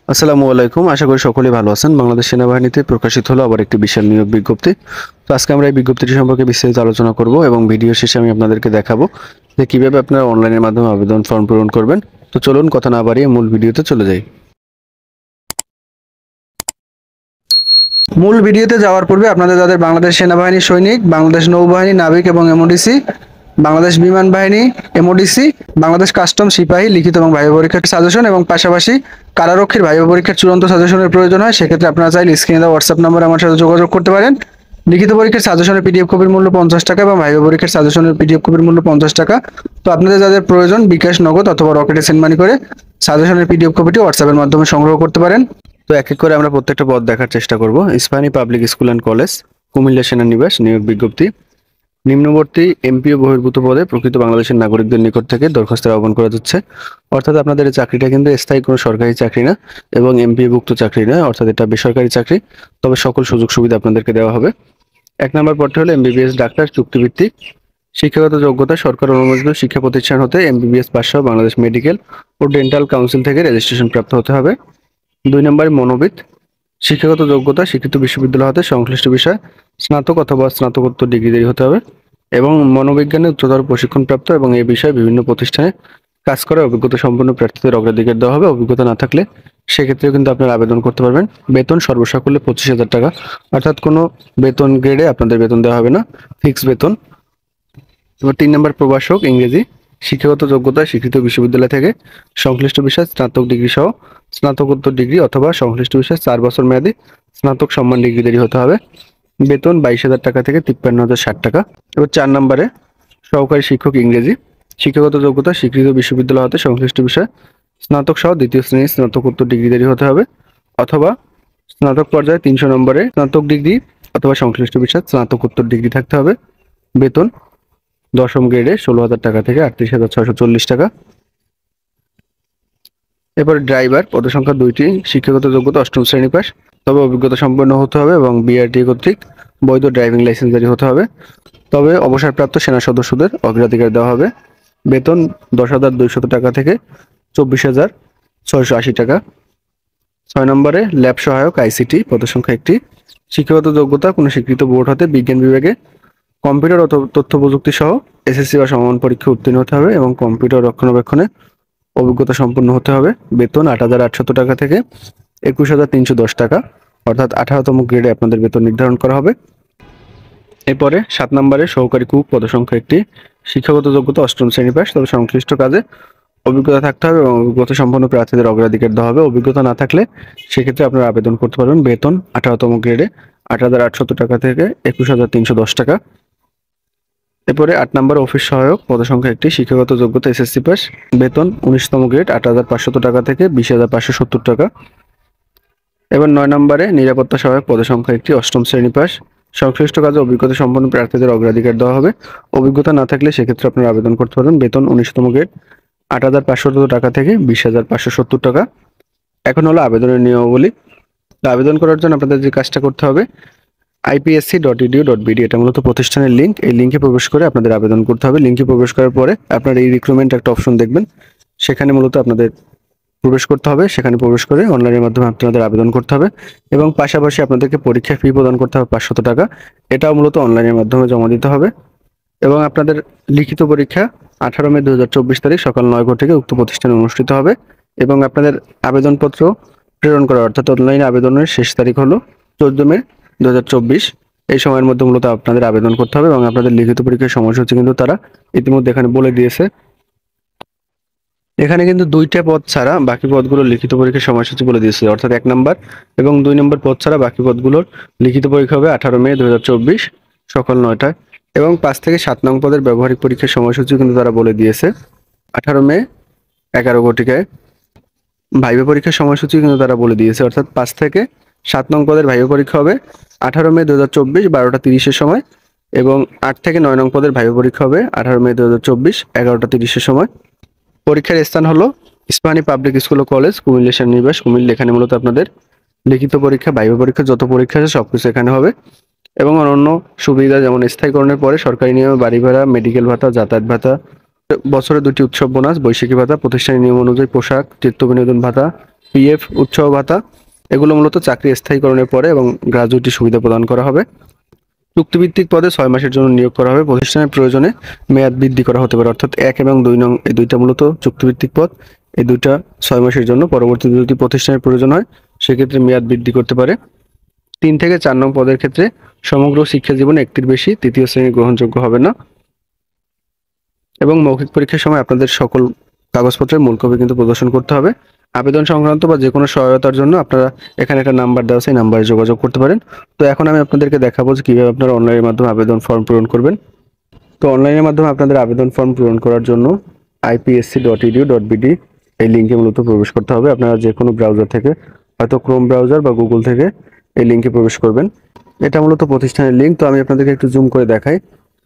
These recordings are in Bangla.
আসসালামু আলাইকুম। আশা করি সকলেই ভালো আছেন। বাংলাদেশ সেনাবাহিনীতে প্রকাশিত হলো আবার একটি বিশাল নিয়োগ বিজ্ঞপ্তি। তো আজকে আমরা এই বিজ্ঞপ্তিটি সম্পর্কে বিস্তারিত আলোচনা করব এবং ভিডিও শেষে আমি আপনাদেরকে দেখাবো যে কিভাবে আপনারা অনলাইনের মাধ্যমে আবেদন ফর্ম পূরণ করবেন। তো চলুন কথা না বাড়িয়ে মূল ভিডিওতে চলে যাই। মূল ভিডিওতে যাওয়ার পূর্বে আপনাদের যাদের বাংলাদেশ সেনাবাহিনী সৈনিক, বাংলাদেশ নৌবাহিনী নাবিক এবং এমওডিসি, বাংলাদেশ বিমান বাহিনী এমওডিসি, বাংলাদেশ কাস্টম সিপাহী লিখিত এবং ভাইবা পরীক্ষার সাজেশন এবং পাশাপাশি কারারক্ষীর ভাইবা পরীক্ষার চূড়ান্ত সাজেশনের প্রয়োজন হয়, সেক্ষেত্রে আপনারা চাইলে স্ক্রিনে দেওয়া হোয়াটসঅ্যাপ নম্বরে আমার সাথে যোগাযোগ করতে পারেন। লিখিত পরীক্ষার সাজেশনের পিডিএফ কপির মূল্য 50 টাকা এবং ভাইবা পরীক্ষার সাজেশনের পিডিএফ কপির মূল্য 50 টাকা। তো আপনাদের যাদের প্রয়োজন বিকাশ, নগদ অথবা রকেটে সেন্ড মানি করে সাজেশনের পিডিএফ কপিটি হোয়াটসঅ্যাপের মাধ্যমে সংগ্রহ করতে পারেন। তো এক এক করে আমরা প্রত্যেকটা পদ দেখার চেষ্টা করব। Ispahani public school and college, Comilla সেনানিবাস, নিয়োগ বিজ্ঞপ্তি। নিম্নবর্তী এমপিও বহির্ভূত পদে প্রকৃত বাংলাদেশের নাগরিকদের নিকট থেকে দরখাস্তের আহ্বান করা যাচ্ছে। অর্থাৎ আপনাদের এই চাকরিটা কিন্তু স্থায়ী কোনো সরকারি চাকরি না এবং এমপিওভুক্ত চাকরি নয়, অর্থাৎ এটা বেসরকারি চাকরি। তবে সকল সুযোগ সুবিধা আপনাদেরকে দেওয়া হবে। 1 নম্বর পদটি হলো এমবিবিএস ডাক্তার, চুক্তিভিত্তিক। শিক্ষাগত যোগ্যতা সরকার অনুমোদিত শিক্ষা প্রতিষ্ঠান হতে এমবিবিএস পাস সহ বাংলাদেশ মেডিকেল ও ডেন্টাল কাউন্সিল থেকে রেজিস্ট্রেশন প্রাপ্ত হতে হবে। 2 নম্বরে মনোবিদ। শিক্ষাগত যোগ্যতা স্বীকৃত বিশ্ববিদ্যালয় হতে সংশ্লিষ্ট বিষয়ে স্নাতক অথবা স্নাতকোত্তর ডিগ্রিধারী হতে হবে এবং মনোবিজ্ঞানে উচ্চতর প্রশিক্ষণপ্রাপ্ত এবং এই বিষয়ে বিভিন্ন প্রতিষ্ঠানে কাজ করার অভিজ্ঞতা সম্পন্ন প্রার্থীদের অগ্রাধিকার দেওয়া হবে। অভিজ্ঞতা না থাকলে সেক্ষেত্রেও কিন্তু আপনারা আবেদন করতে পারবেন। বেতন সর্বসাকুল্যে 25,000 টাকা, অর্থাৎ কোনো বেতন গ্রেডে আপনাদের বেতন দেওয়া হবে না, ফিক্স বেতন। এবার 3 নম্বর প্রভাষক ইংরেজি। শিক্ষাগত যোগ্যতা স্বীকৃত বিশ্ববিদ্যালয় থেকে সংশ্লিষ্ট বিষয়ে স্নাতক ডিগ্রি সহ স্নাতকোত্তর ডিগ্রি অথবা সংশ্লিষ্ট বিষয়ে 4 বছর মেয়াদী স্নাতক সম্মান ডিগ্রিধারী হতে হবে। বেতন 22,000 টাকা থেকে 53,060 টাকা। এবার 4 নম্বরে সহকারী শিক্ষক ইংরেজি। শিক্ষাগত যোগ্যতা স্বীকৃত বিশ্ববিদ্যালয় হতে সংশ্লিষ্ট বিষয়ে স্নাতক সহ 2য় শ্রেণীর স্নাতকোত্তর ডিগ্রিধারী হতে হবে অথবা স্নাতক পর্যায়ে 300 নম্বরে স্নাতক ডিগ্রি অথবা সংশ্লিষ্ট বিষয়ে স্নাতকোত্তর ডিগ্রি থাকতে হবে। বেতন 10ম গ্রেডে 16,000 টাকা থেকে 38,640 টাকা। এরপরে ড্রাইভার, পদসংখ্যা 2টি। শিক্ষাগত যোগ্যতা 8ম শ্রেণী পাস, তবে অভিজ্ঞতা সম্পন্ন হতে হবে এবং বিআরটি কর্তৃক বৈধ ড্রাইভিং লাইসেন্স জারি হতে হবে। তবে অবসরপ্রাপ্ত সেনা সদস্যদের অগ্রাধিকার দেওয়া হবে। বেতন 10,200 টাকা থেকে 24,680 টাকা। 6 নম্বরে ল্যাব সহায়ক আইসিটি, পদসংখ্যা 1টি। শিক্ষাগত যোগ্যতা কোনো স্বীকৃত বোর্ড হতে বিজ্ঞান বিভাগে কম্পিউটার ও তথ্য প্রযুক্তি সহ এসএসসি বা সমমান পরীক্ষা উত্তীর্ণ হতে হবে এবং কম্পিউটার রক্ষণাবেক্ষণে অভিজ্ঞতা সম্পন্ন হতে হবে। বেতন 8,800 টাকা থেকে 21,310 টাকা, অর্থাৎ 18তম গ্রেডে আপনাদের বেতন নির্ধারণ করা হবে। এরপরে 7 নম্বরে সহকারী কুক, পদসংখ্যা 1টি। শিক্ষাগত যোগ্যতা 8ম শ্রেণী পাস, তবে সংশ্লিষ্ট কাজে অভিজ্ঞতা থাকতে হবে এবং অভিজ্ঞতা সম্পন্ন প্রার্থীদের অগ্রাধিকার দেওয়া হবে। অভিজ্ঞতা না থাকলে সেক্ষেত্রে আপনারা আবেদন করতে পারবেন। বেতন 18তম গ্রেডে 8,800 টাকা থেকে 21,310 টাকা। এরপরে 8 নম্বর অফিস সহায়ক, পদসংখ্যা 1টি। শিক্ষাগত যোগ্যতা এসএসসি পাস। বেতন 19তম গ্রেড 8,500 টাকা থেকে 20,570 টাকা। এবার 9 নম্বরে নিরাপত্তা সহায়ক, পদসংখ্যা 1টি। 8ম শ্রেণী পাস। সংশ্লিষ্ট কাজে অভিজ্ঞতা সম্পন্ন প্রার্থীদের অগ্রাধিকার দেওয়া হবে। অভিজ্ঞতা না থাকলে সেক্ষেত্রে আপনারা আবেদন করতে পারবেন। বেতন 19তম গ্রেড 8,500 টাকা থেকে 20,570 টাকা। এখন হলো আবেদনের নিয়মাবলী। তো আবেদন করার জন্য আপনাদের যে কাজটা করতে হবে, ipsc.edu.bd, এটা মূলত প্রতিষ্ঠানের লিঙ্ক। এই লিঙ্কে প্রবেশ করে আপনাদের আবেদন করতে হবে। লিঙ্কে প্রবেশ করার পরে আপনার এই রিক্রুটমেন্ট একটা অপশন দেখবেন, সেখানে মূলত আপনাদের প্রবেশ করতে হবে। সেখানে প্রবেশ করে অনলাইনের মাধ্যমে আপনাদের আবেদন করতে হবে এবং পাশাপাশি আপনাদেরকে পরীক্ষা ফি প্রদান করতে হবে 500 টাকা। এটাও মূলত অনলাইনের মাধ্যমে জমা দিতে হবে এবং আপনাদের লিখিত পরীক্ষা 18 মে 2024 তারিখ সকাল 9 থেকে উক্ত প্রতিষ্ঠানে অনুষ্ঠিত হবে এবং আপনাদের আবেদনপত্র প্রেরণ করা, অর্থাৎ অনলাইনে আবেদনের শেষ তারিখ হলো 14 মে 2024। এই সময়ের মধ্যে মূলত আপনাদের আবেদন করতে হবে এবং আপনাদের লিখিত পরীক্ষার সময়সূচি কিন্তু তারা ইতিমধ্যে এখানে বলে দিয়েছে। এখানে কিন্তু 2টা পদ ছাড়া বাকি পদগুলোর লিখিত পরীক্ষার সময়সূচি বলে দিয়েছে, অর্থাৎ 1 নম্বর এবং 2 নম্বর পদ ছাড়া বাকি পদগুলোর লিখিত পরীক্ষা হবে 18 মে 2024 সকাল 9টায় এবং 5 থেকে 7 নং পদের ব্যবহারিক পরীক্ষার সময়সূচি কিন্তু তারা বলে দিয়েছে 18 মে 11 ঘটিকায়। ভাইভা পরীক্ষার সময়সূচি কিন্তু তারা বলে দিয়েছে, অর্থাৎ 5 থেকে 7 নং পদের ভাইভা পরীক্ষা হবে 18 মে 2024 12টা 30-এর সময় এবং 8 থেকে 9 নং পদের ভাইভা পরীক্ষা হবে 18 মে 2024 11টা 30-এর সময়। পরীক্ষার স্থান হলো ইস্পাহানী পাবলিক স্কুল ও কলেজ, কুমিল্লা সেনানিবাস, কুমিল্লা। এখানে মূলত আপনাদের লিখিত পরীক্ষা, ভাইভা পরীক্ষা, যত পরীক্ষা আছে সবকিছু এখানে হবে এবং অন্যান্য সুবিধা যেমন স্থায়ীকরণের পরে সরকারি নিয়মে বাড়ি ভাড়া, মেডিকেল ভাতা, যাতায়াত ভাতা, বছরে 2টি উৎসব বোনাস, বৈশাখী ভাতা, প্রতিষ্ঠানের নিয়ম অনুযায়ী পোশাক, চিত্ত বিনোদন ভাতা, পিএফ, উৎসাহ ভাতা, এগুলো মূলত চাকরি স্থায়ীকরণের পরে এবং গ্র্যাজুইটি সুবিধা প্রদান করা হবে। চুক্তিভিত্তিক পদে 6 মাসের জন্য নিয়োগ করা হবে। প্রতিষ্ঠানের প্রয়োজনে মেয়াদ বৃদ্ধি করা হতে পারে, অর্থাৎ 1 এবং 2 নং এই দুইটা মূলত চুক্তিভিত্তিক পদ। এই দুইটা 6 মাসের জন্য, পরবর্তীতে যদি প্রতিষ্ঠানের প্রয়োজন হয় সেক্ষেত্রে মেয়াদ বৃদ্ধি করতে পারে। 3 থেকে 4 নং পদের ক্ষেত্রে সমগ্র শিক্ষা জীবনে একটির বেশি তৃতীয় শ্রেণী গ্রহণযোগ্য হবে না এবং মৌখিক পরীক্ষার সময় আপনাদের সকল কাগজপত্রের মূল কপি কিন্তু প্রদর্শন করতে হবে। আবেদন সংক্রান্ত বা যে কোনো সহায়তার জন্য আপনারা এখানে একটা নাম্বার দেওয়া আছে, এই নাম্বারে যোগাযোগ করতে পারেন। তো এখন আমি আপনাদেরকে দেখাবো যে কীভাবে আপনারা অনলাইনের মাধ্যমে আবেদন ফর্ম পূরণ করবেন। তো অনলাইনের মাধ্যমে আপনাদের আবেদন ফর্ম পূরণ করার জন্য ipsc.edu.bd এই লিঙ্কে মূলত প্রবেশ করতে হবে। আপনারা যে কোনো ব্রাউজার থেকে, হয়তো ক্রোম ব্রাউজার বা গুগল থেকে এই লিঙ্কে প্রবেশ করবেন। এটা মূলত প্রতিষ্ঠানের লিঙ্ক। তো আমি আপনাদেরকে একটু জুম করে দেখাই।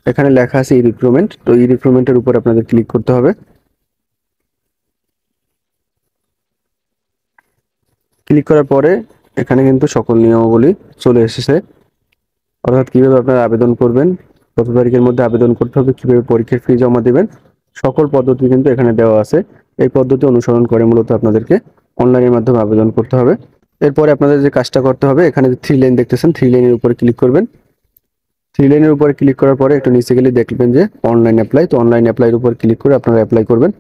এখানে লেখা আছে ই রিক্রুটমেন্ট। তো ই রিক্রুটমেন্টের উপর আপনাদের ক্লিক করতে হবে। ক্লিক করার পরে এখানে কিন্তু সকল নিয়মাবলী চলে এসেছে, অর্থাৎ কিভাবে আপনারা আবেদন করবেন, কত তারিখের মধ্যে আবেদন করতে হবে, কিভাবে পরীক্ষার ফি জমা দেবেন, সকল পদ্ধতি কিন্তু এখানে দেওয়া আছে। এই পদ্ধতি অনুসরণ করে মূলত আপনাদেরকে অনলাইনের মাধ্যমে আবেদন করতে হবে। এরপরে আপনাদের যে কাজটা করতে হবে, এখানে যে 3 লাইন দেখতেছেন, 3 লাইনের উপরে ক্লিক করবেন। 3 লাইনের উপরে ক্লিক করার পরে একটু নিচে গেলে দেখবেন যে অনলাইন অ্যাপ্লাই। তো অনলাইন অ্যাপ্লাইয়ের উপর ক্লিক করে আপনারা অ্যাপ্লাই করবেন।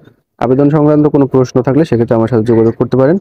আবেদন সংক্রান্ত কোনো প্রশ্ন থাকলে সেক্ষেত্রে আমার সাথে যোগাযোগ করতে পারেন।